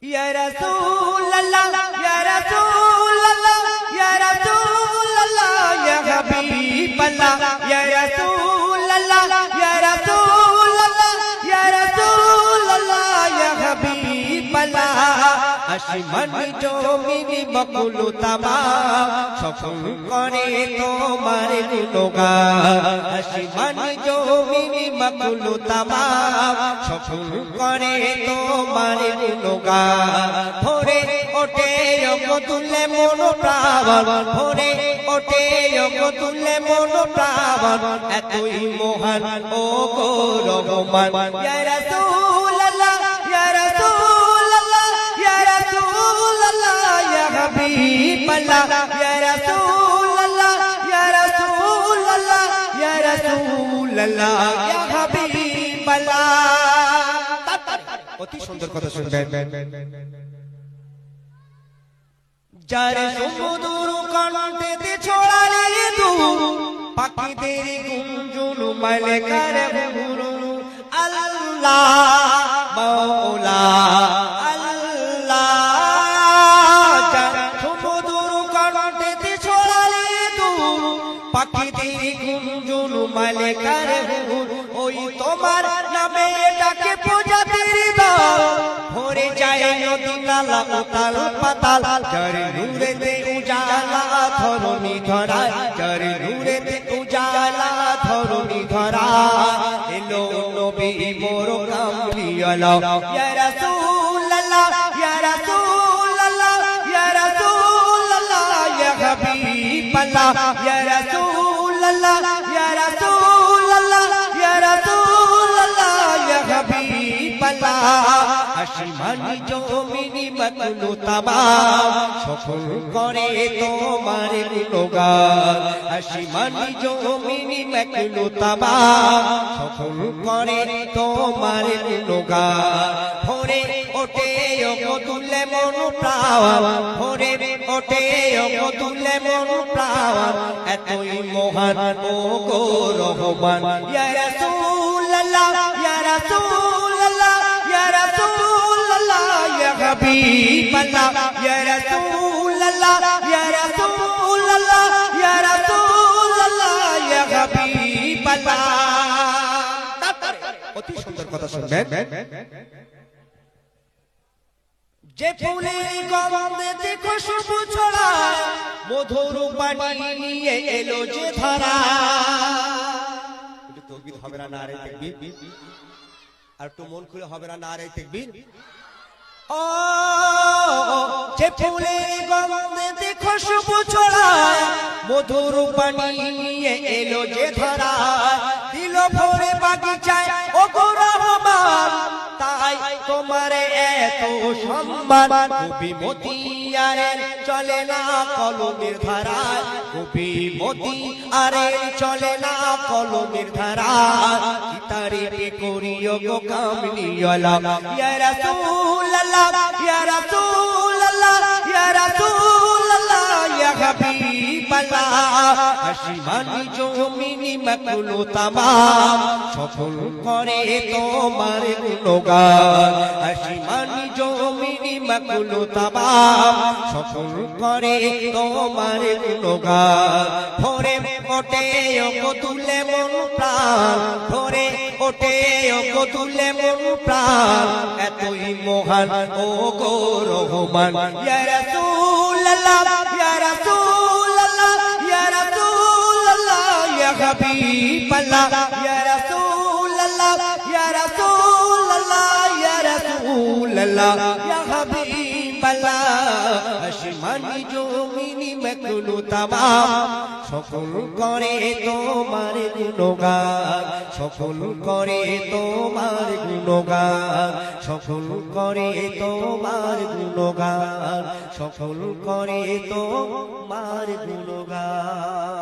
ইয়া রাসূলুল্লাহ ইয়া রাসূলুল্লাহ ইয়া রাসূলুল্লাহ ইয়া হাবিবাল্লাহ ইয়া রাসূলুল্লাহ ইয়া রাসূলুল্লাহ ইয়া রাসূলুল্লাহ ইয়া হাবিবাল্লাহ আসমান জমিন বকুল তামাম সকল করে তোমার গুণগান আসমান জমিন বকুল তামাম সকল করে তোমার গুণগান ভোরে ওঠে তুলে মন প্রাণ ভোরে ওঠে তুলে মন প্রাণ এতই মহান ও গো রহমান ইয়া রাসূলুল্লাহ ইয়া রাসূলুল্লাহ ইয়া রাসূলুল্লাহ ইয়া হাবিবাল্লাহ ইয়া রাসূলুল্লাহ ইয়া রাসূলুল্লাহ ইয়া রাসূলুল্লাহ ইয়া হাবিবাল্লাহ। অতি সুন্দর কথা শুনবেন। যার সমুদ্র কণ্ঠে ছড়ালে দূর পাখিদের গুঞ্জন মালিকার গুরু আল্লাহ মাওলা আল্লাহ। যার সমুদ্র কণ্ঠে ছড়ালে দূর পাখিদের গুঞ্জন মালিকার গুরু ওই তোমার নামে ডাকে প্রজাতির দল ভরে যায় নদী নালা উতাল পাতাল যার নূরেতে উজালা ধরণী ধরা যার নূরেতে উজালা ধরণী ধরা এলো নবী মোর কামলিওয়ালা ইয়া রাসূলুল্লাহ ইয়া রাসূলুল্লাহ ইয়া রাসূলুল্লাহ ইয়া হাবিবাল্লাহ ইয়া রাসূলুল্লাহ ইয়া রাসূলুল্লাহ ইয়া রাসূলুল্লাহ ইয়া হাবিবাল্লাহ আসমান জমিন বকুল তামাম সকল করে তোমার গুণগান আসমান জমিন বকুল তামাম সকল করে তোমার গুণগান ভোরে ওঠে তুলে মন প্রাণ ভোরে ওঠে তুলে মন প্রাণ এতই মহান ও গো রহমান ইয়া রাসূলুল্লাহ ইয়া রাসূলুল্লাহ ইয়া রাসূলুল্লাহ ইয়া হাবিবাল্লাহ ইয়া রাসূলুল্লাহ ইয়া রাসূলুল্লাহ ইয়া রাসূলুল্লাহ ইয়া হাবিবাল্লাহ। অতি সুন্দর কথা শুনবেন। যে ফুলের গন্ধে খুশবু ছড়ায় মধুর পানি নিয়ে এলো যে ধারা একটু তাকবীর হবে না নারে তাকবীর আর একটু মন খুলে হবে না নারে তাকবীর। ও যে ফুলের গন্ধে খুশবু ছড়ায় মধুর পানি নিয়ে এলো যে ধারা দিল ভরে বাগিচায় ও গো রহমান তাই তোমার এত সম্মান কবি মতিয়ারের চলে না কলমের ধারায় কবি মতিয়ারের চলে না কলমের ধারায় কি তারিফ করিও গো কামলিওয়ালা ইয়া রাসূলুল্লাহ ইয়া রাসূলুল্লাহ ইয়া রাসূলুল্লাহ ইয়া হাবিবাল্লাহ আসমান জমিন বকুল তামাম সকল করে তোমার গুণগান আসমান জমিন বকুল তামাম সকল করে তোমার গুণগান ভোরে ওঠে তুলে মন প্রাণ ভোরে ওঠে তুলে মন প্রাণ এতই মহান ও গো রহমান ইয়া রাসূলুল্লাহ ইয়া রাসূলুল্লাহ ইয়া রাসূলুল্লাহ ইয়া হাবিবাল্লাহ ইয়া রাসূলুল্লাহ ইয়া রাসূলুল্লাহ ইয়া রাসূলুল্লাহ ইয়া হাবিবাল্লাহ আসমান জমিন বকুল তামাম সকল করে তোমার গুণগান সকল করে তোমার গুণগান সকল করে তোমার গুণগান সকল করে তোমার গুণগান।